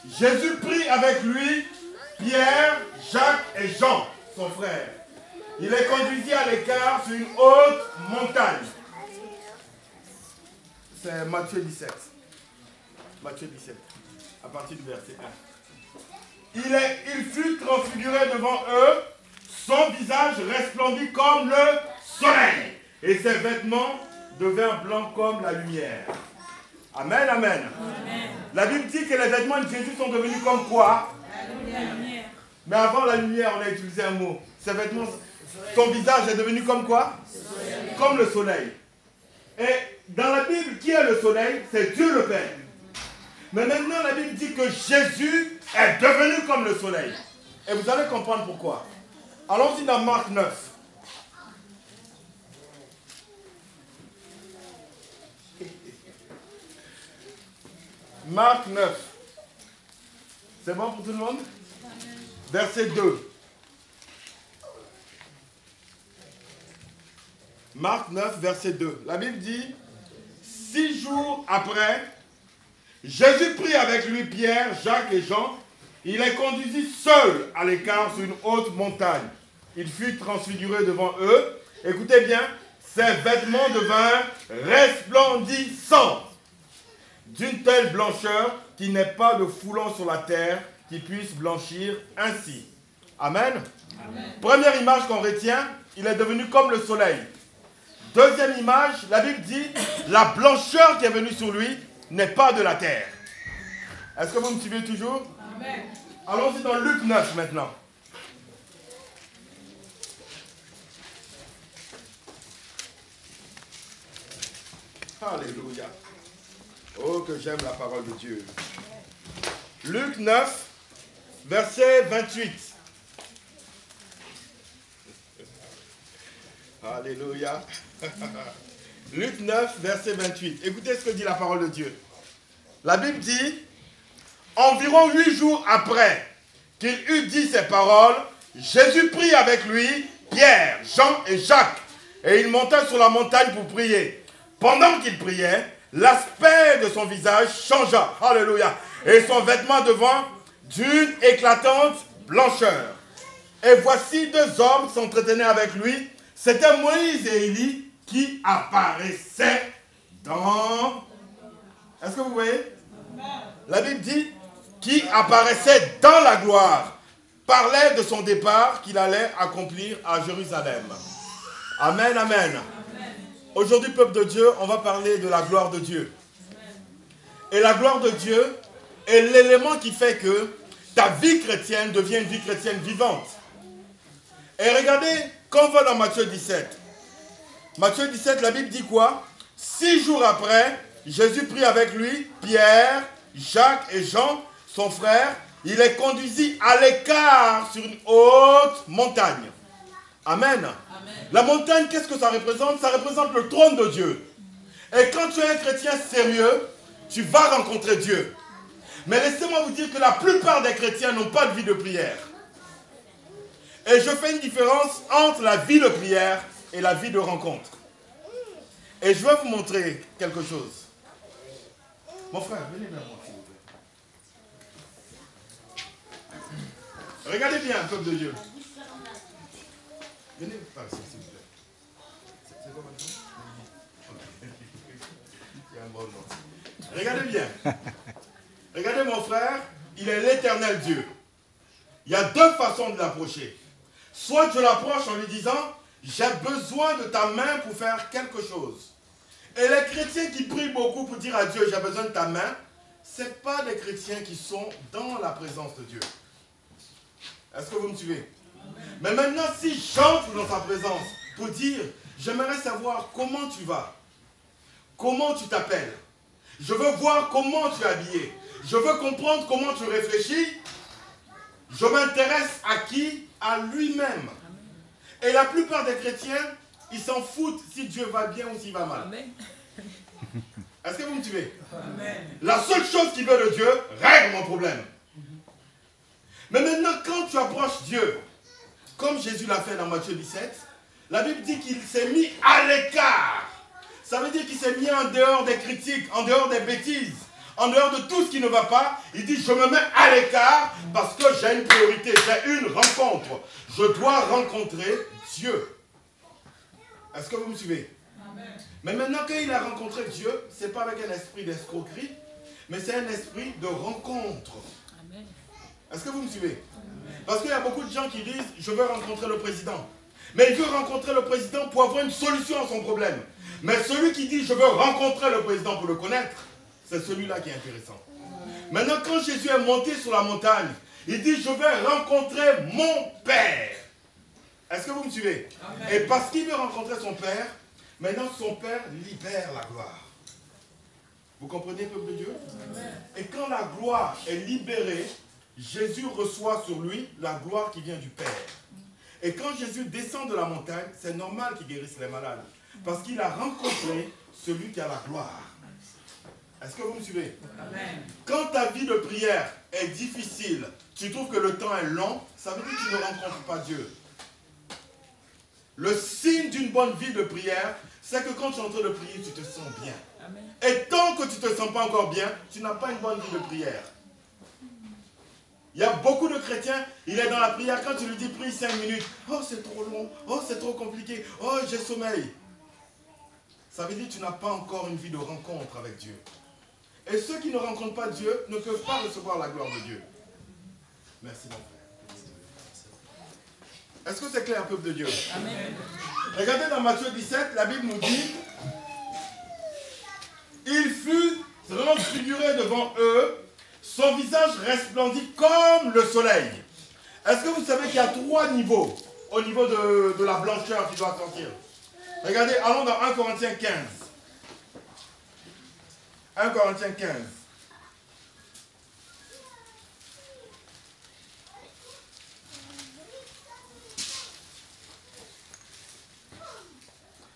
Jésus prit avec lui Pierre, Jacques et Jean, son frère. Il les conduisit à l'écart sur une haute montagne. C'est Matthieu 17. Matthieu 17, à partir du verset 1. Il fut transfiguré devant eux, son visage resplendit comme le soleil, et ses vêtements devinrent blancs comme la lumière. Amen, amen. Amen. La Bible dit que les vêtements de Jésus sont devenus comme quoi? La lumière. Mais avant la lumière, on a utilisé un mot. Ses vêtements, son visage est devenu comme quoi? Comme le soleil. Et dans la Bible, qui est le soleil? C'est Dieu le Père. Mais maintenant, la Bible dit que Jésus est devenu comme le soleil. Et vous allez comprendre pourquoi. Allons-y dans Marc 9. Marc 9. C'est bon pour tout le monde? Verset 2. Marc 9, verset 2. La Bible dit, 6 jours après, Jésus prit avec lui Pierre, Jacques et Jean. Il les conduisit seuls à l'écart sur une haute montagne. Il fut transfiguré devant eux. Écoutez bien, ses vêtements devinrent resplendissants, d'une telle blancheur qu'il n'est pas de foulon sur la terre qui puisse blanchir ainsi. Amen. Amen. Première image qu'on retient, il est devenu comme le soleil. Deuxième image, la Bible dit, la blancheur qui est venue sur lui n'est pas de la terre. Est-ce que vous me suivez toujours? Amen. Allons-y dans Luc 9 maintenant. Alléluia. Oh, que j'aime la parole de Dieu. Luc 9, verset 28. Alléluia. Luc 9, verset 28. Écoutez ce que dit la parole de Dieu. La Bible dit, environ 8 jours après qu'il eut dit ces paroles, Jésus prit avec lui Pierre, Jean et Jacques, et il monta sur la montagne pour prier. Pendant qu'il priait, l'aspect de son visage changea. Alléluia. Et son vêtement devint d'une éclatante blancheur. Et voici 2 hommes s'entretenaient avec lui. C'était Moïse et Élie qui apparaissaient dans... Est-ce que vous voyez? La Bible dit qui apparaissait dans la gloire, parlait de son départ qu'il allait accomplir à Jérusalem. Amen, amen. Aujourd'hui, peuple de Dieu, on va parler de la gloire de Dieu. Et la gloire de Dieu est l'élément qui fait que ta vie chrétienne devient une vie chrétienne vivante. Et regardez, quand on va dans Matthieu 17. Matthieu 17, la Bible dit quoi? 6 jours après, Jésus prit avec lui Pierre, Jacques et Jean, son frère. Il les conduisit à l'écart sur une haute montagne. Amen. Amen. La montagne, qu'est-ce que ça représente? Ça représente le trône de Dieu. Et quand tu es un chrétien sérieux, tu vas rencontrer Dieu. Mais laissez-moi vous dire que la plupart des chrétiens n'ont pas de vie de prière. Et je fais une différence entre la vie de prière et la vie de rencontre. Et je vais vous montrer quelque chose. Mon frère, venez vers moi, s'il vous plaît. Regardez bien, peuple de Dieu. Venez par ici, s'il vous plaît. C'est quoi votre nom? Il y a un bon nom. Regardez bien. Regardez mon frère, il est l'éternel Dieu. Il y a 2 façons de l'approcher. Soit tu l'approches en lui disant, j'ai besoin de ta main pour faire quelque chose. Et les chrétiens qui prient beaucoup pour dire à Dieu, j'ai besoin de ta main, ce n'est pas des chrétiens qui sont dans la présence de Dieu. Est-ce que vous me suivez? Mais maintenant, si j'entre dans sa présence pour dire, j'aimerais savoir comment tu vas, comment tu t'appelles, je veux voir comment tu es habillé, je veux comprendre comment tu réfléchis, je m'intéresse à qui? À lui-même. Et la plupart des chrétiens, ils s'en foutent si Dieu va bien ou s'il va mal. Est-ce que vous me suivez? La seule chose qui veut de Dieu, règle mon problème. Mais maintenant, quand tu approches Dieu, comme Jésus l'a fait dans Matthieu 17, la Bible dit qu'il s'est mis à l'écart. Ça veut dire qu'il s'est mis en dehors des critiques, en dehors des bêtises, en dehors de tout ce qui ne va pas, il dit, je me mets à l'écart parce que j'ai une priorité, j'ai une rencontre. Je dois rencontrer Dieu. Est-ce que vous me suivez? Amen. Mais maintenant, quand il a rencontré Dieu, ce n'est pas avec un esprit d'escroquerie, mais c'est un esprit de rencontre. Est-ce que vous me suivez? Amen. Parce qu'il y a beaucoup de gens qui disent, je veux rencontrer le président. Mais il veut rencontrer le président pour avoir une solution à son problème. Mais celui qui dit, je veux rencontrer le président pour le connaître, c'est celui-là qui est intéressant. Maintenant, quand Jésus est monté sur la montagne, il dit, je vais rencontrer mon Père. Est-ce que vous me suivez? Amen. Et parce qu'il veut rencontrer son Père, maintenant son Père libère la gloire. Vous comprenez, peuple de Dieu? Amen. Et quand la gloire est libérée, Jésus reçoit sur lui la gloire qui vient du Père. Et quand Jésus descend de la montagne, c'est normal qu'il guérisse les malades. Parce qu'il a rencontré celui qui a la gloire. Est-ce que vous me suivez? Amen. Quand ta vie de prière est difficile, tu trouves que le temps est long, ça veut dire que tu ne rencontres pas Dieu. Le signe d'une bonne vie de prière, c'est que quand tu es en train de prier, tu te sens bien. Amen. Et tant que tu ne te sens pas encore bien, tu n'as pas une bonne vie de prière. Il y a beaucoup de chrétiens, il est dans la prière, quand tu lui dis prie 5 minutes, oh c'est trop long, oh c'est trop compliqué, oh j'ai sommeil. Ça veut dire que tu n'as pas encore une vie de rencontre avec Dieu. Et ceux qui ne rencontrent pas Dieu ne peuvent pas recevoir la gloire de Dieu. Merci mon frère. Est-ce que c'est clair, peuple de Dieu? Amen. Regardez dans Matthieu 17, la Bible nous dit, il fut transfiguré devant eux, son visage resplendit comme le soleil. Est-ce que vous savez qu'il y a 3 niveaux au niveau de la blancheur qui doit sortir? Regardez, allons dans 1 Corinthiens 15. 1 Corinthiens 15.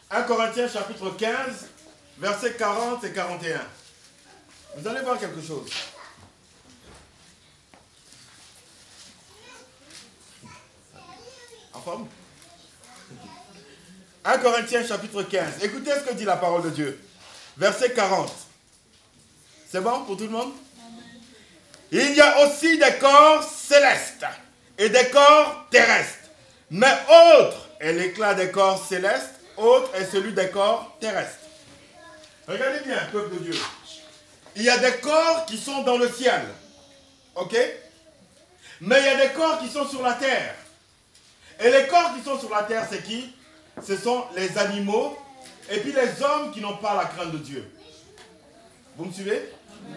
« 1 Corinthiens chapitre 15, versets 40 et 41. Vous allez voir quelque chose. En forme? 1 Corinthiens chapitre 15. Écoutez ce que dit la parole de Dieu. Verset 40. C'est bon pour tout le monde? Il y a aussi des corps célestes et des corps terrestres. Mais autre est l'éclat des corps célestes, autre est celui des corps terrestres. Regardez bien, peuple de Dieu. Il y a des corps qui sont dans le ciel. Ok? Mais il y a des corps qui sont sur la terre. Et les corps qui sont sur la terre, c'est qui? Ce sont les animaux et puis les hommes qui n'ont pas la crainte de Dieu. Vous me suivez?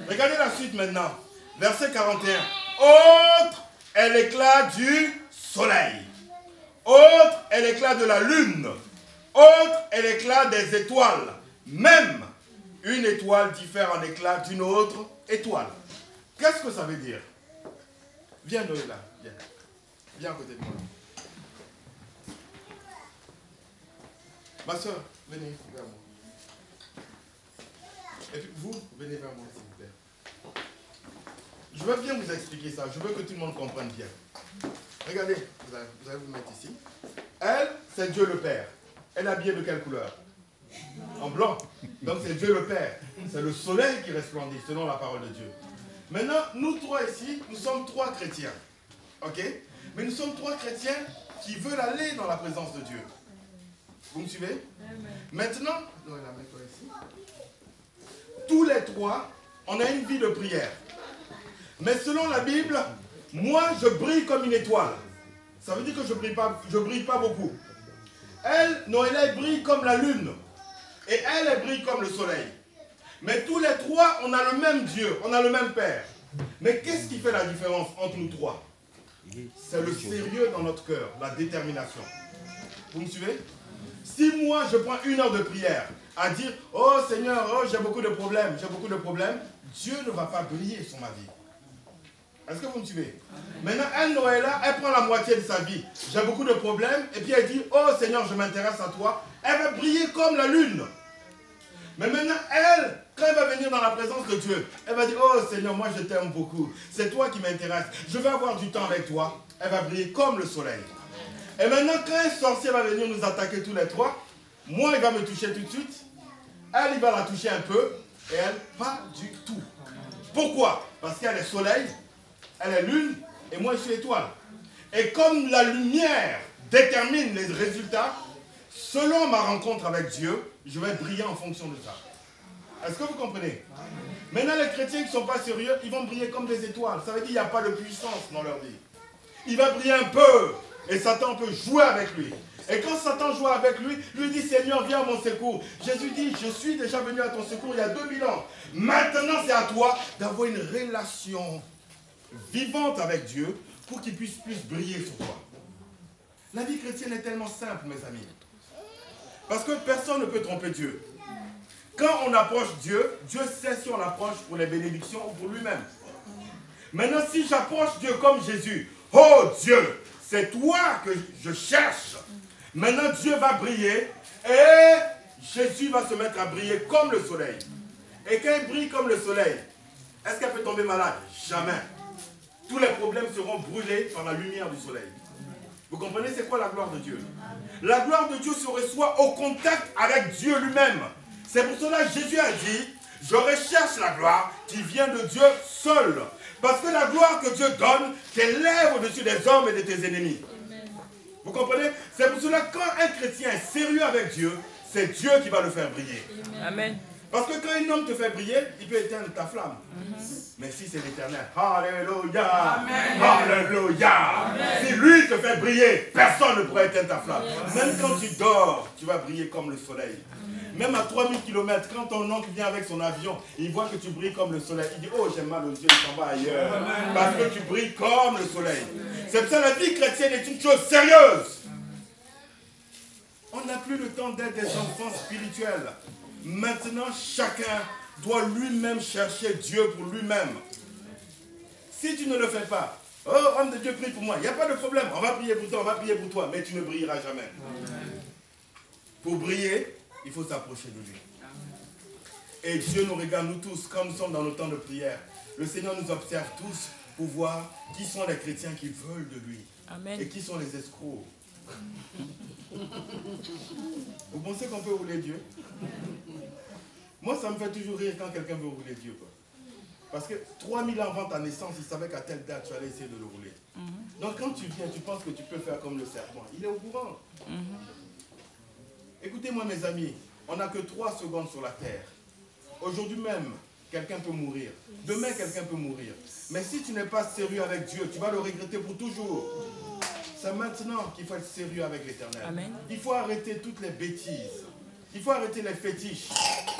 Regardez la suite maintenant. Verset 41. Autre est l'éclat du soleil. Autre est l'éclat de la lune. Autre est l'éclat des étoiles. Même une étoile diffère en éclat d'une autre étoile. Qu'est-ce que ça veut dire? Viens Noé là. Viens. Viens à côté de moi. Ma soeur, venez vers moi. Et puis vous, venez vers moi s'il vous plaît. Je veux bien vous expliquer ça. Je veux que tout le monde comprenne bien. Regardez, vous allez vous mettre ici. Elle, c'est Dieu le Père. Elle est habillée de quelle couleur? En blanc. Donc c'est Dieu le Père. C'est le soleil qui resplendit selon la parole de Dieu. Maintenant, nous 3 ici, nous sommes 3 chrétiens. Ok? Mais nous sommes 3 chrétiens qui veulent aller dans la présence de Dieu. Vous me suivez? Maintenant, tous les 3, on a une vie de prière. Mais selon la Bible, moi je brille comme une étoile. Ça veut dire que je brille pas beaucoup. Elle, Noéla, elle brille comme la lune. Et elle brille comme le soleil. Mais tous les 3, on a le même Dieu, on a le même Père. Mais qu'est-ce qui fait la différence entre nous 3? C'est le sérieux dans notre cœur, la détermination. Vous me suivez? Si moi je prends 1 heure de prière à dire « Oh Seigneur, oh, j'ai beaucoup de problèmes, Dieu ne va pas briller sur ma vie. Est-ce que vous me suivez? Maintenant, elle, Noëlla, elle prend la moitié de sa vie. J'ai beaucoup de problèmes. Et puis elle dit, oh Seigneur, je m'intéresse à toi. Elle va briller comme la lune. Mais maintenant, elle, quand elle va venir dans la présence de Dieu, elle va dire, oh Seigneur, moi je t'aime beaucoup. C'est toi qui m'intéresse. Je vais avoir du temps avec toi. Elle va briller comme le soleil. Et maintenant, quand un sorcier va venir nous attaquer tous les 3, moi, il va me toucher tout de suite. Elle, il va la toucher un peu. Et elle, pas du tout. Pourquoi? Parce qu'elle est soleil, elle est lune, et moi je suis étoile. Et comme la lumière détermine les résultats, selon ma rencontre avec Dieu, je vais briller en fonction de ça. Est-ce que vous comprenez? Maintenant, les chrétiens qui ne sont pas sérieux, ils vont briller comme des étoiles. Ça veut dire qu'il n'y a pas de puissance dans leur vie. Il va briller un peu, et Satan peut jouer avec lui. Et quand Satan joue avec lui, lui dit, Seigneur, viens à mon secours. Jésus dit, je suis déjà venu à ton secours il y a 2000 ans. Maintenant, c'est à toi d'avoir une relation vivante avec Dieu pour qu'il puisse plus briller sur toi. La vie chrétienne est tellement simple, mes amis. Parce que personne ne peut tromper Dieu. Quand on approche Dieu, Dieu sait si on l'approche pour les bénédictions ou pour lui-même. Maintenant, si j'approche Dieu comme Jésus, oh Dieu, c'est toi que je cherche. Maintenant, Dieu va briller et Jésus va se mettre à briller comme le soleil. Et quand il brille comme le soleil, est-ce qu'elle peut tomber malade? Jamais. Tous les problèmes seront brûlés par la lumière du soleil. Vous comprenez c'est quoi la gloire de Dieu? La gloire de Dieu se reçoit au contact avec Dieu lui-même. C'est pour cela que Jésus a dit, je recherche la gloire qui vient de Dieu seul. Parce que la gloire que Dieu donne t'élève au-dessus des hommes et de tes ennemis. Vous comprenez? C'est pour cela que quand un chrétien est sérieux avec Dieu, c'est Dieu qui va le faire briller. Amen. Parce que quand un homme te fait briller, il peut éteindre ta flamme. Mais si c'est l'Éternel, alléluia, Amen. alléluia. Amen. Si lui te fait briller, personne ne pourra éteindre ta flamme. Même quand tu dors, tu vas briller comme le soleil. Même à 3000 km, quand ton oncle vient avec son avion, il voit que tu brilles comme le soleil. Il dit, oh, j'ai mal aux yeux, il s'en va ailleurs. Parce que tu brilles comme le soleil. C'est pour ça que la vie chrétienne est une chose sérieuse. On n'a plus le temps d'être des enfants spirituels. Maintenant, chacun doit lui-même chercher Dieu pour lui-même. Si tu ne le fais pas, oh, homme de Dieu, prie pour moi. Il n'y a pas de problème. On va prier pour toi, on va prier pour toi. Mais tu ne brilleras jamais. Pour briller, il faut s'approcher de lui. Et Dieu nous regarde, nous tous, quand nous sommes dans nos temps de prière. Le Seigneur nous observe tous pour voir qui sont les chrétiens qui veulent de lui. Amen. Et qui sont les escrocs. Vous pensez qu'on peut rouler Dieu? Moi, ça me fait toujours rire quand quelqu'un veut rouler Dieu. Quoi. Parce que 3000 ans avant ta naissance, il savait qu'à telle date, tu allais essayer de le rouler. Donc quand tu viens, tu penses que tu peux faire comme le serpent. Il est au courant. Écoutez-moi mes amis, on n'a que 3 secondes sur la terre. Aujourd'hui même, quelqu'un peut mourir. Demain, quelqu'un peut mourir. Mais si tu n'es pas sérieux avec Dieu, tu vas le regretter pour toujours. C'est maintenant qu'il faut être sérieux avec l'Éternel. Il faut arrêter toutes les bêtises. Il faut arrêter les fétiches.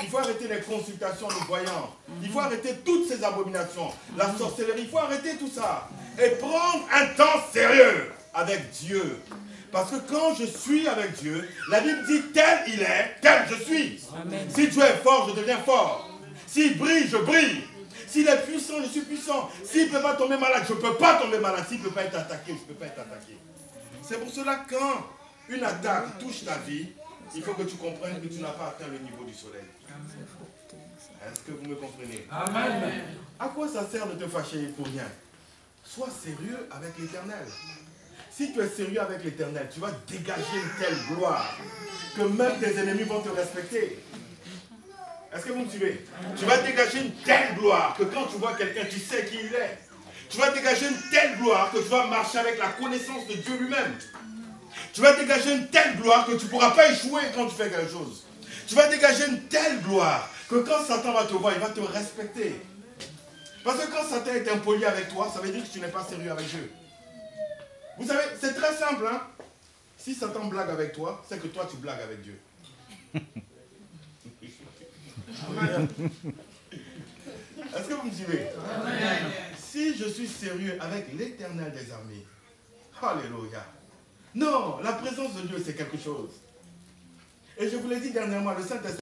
Il faut arrêter les consultations de voyants. Il faut arrêter toutes ces abominations. La sorcellerie, il faut arrêter tout ça. Et prendre un temps sérieux avec Dieu. Parce que quand je suis avec Dieu, la Bible dit tel il est, tel je suis. Amen. Si Dieu est fort, je deviens fort. S'il brille, je brille. S'il est puissant, je suis puissant. S'il ne peut pas tomber malade, je ne peux pas tomber malade. S'il ne peut pas être attaqué, je ne peux pas être attaqué. C'est pour cela que quand une attaque touche ta vie, il faut que tu comprennes que tu n'as pas atteint le niveau du soleil. Est-ce que vous me comprenez? Amen. À quoi ça sert de te fâcher pour rien? Sois sérieux avec l'Éternel. Si tu es sérieux avec l'Éternel, tu vas dégager une telle gloire que même tes ennemis vont te respecter. Est-ce que vous me suivez? Tu vas dégager une telle gloire que quand tu vois quelqu'un, tu sais qui il est. Tu vas dégager une telle gloire que tu vas marcher avec la connaissance de Dieu lui-même. Tu vas dégager une telle gloire que tu ne pourras pas échouer quand tu fais quelque chose. Tu vas dégager une telle gloire que quand Satan va te voir, il va te respecter. Parce que quand Satan est impoli avec toi, ça veut dire que tu n'es pas sérieux avec Dieu. Vous savez, c'est très simple. Hein? Si Satan blague avec toi, c'est que toi tu blagues avec Dieu. Est-ce que vous me suivez? Si je suis sérieux avec l'Éternel des armées, alléluia. Non, la présence de Dieu c'est quelque chose. Et je vous l'ai dit dernièrement, le Saint-Esprit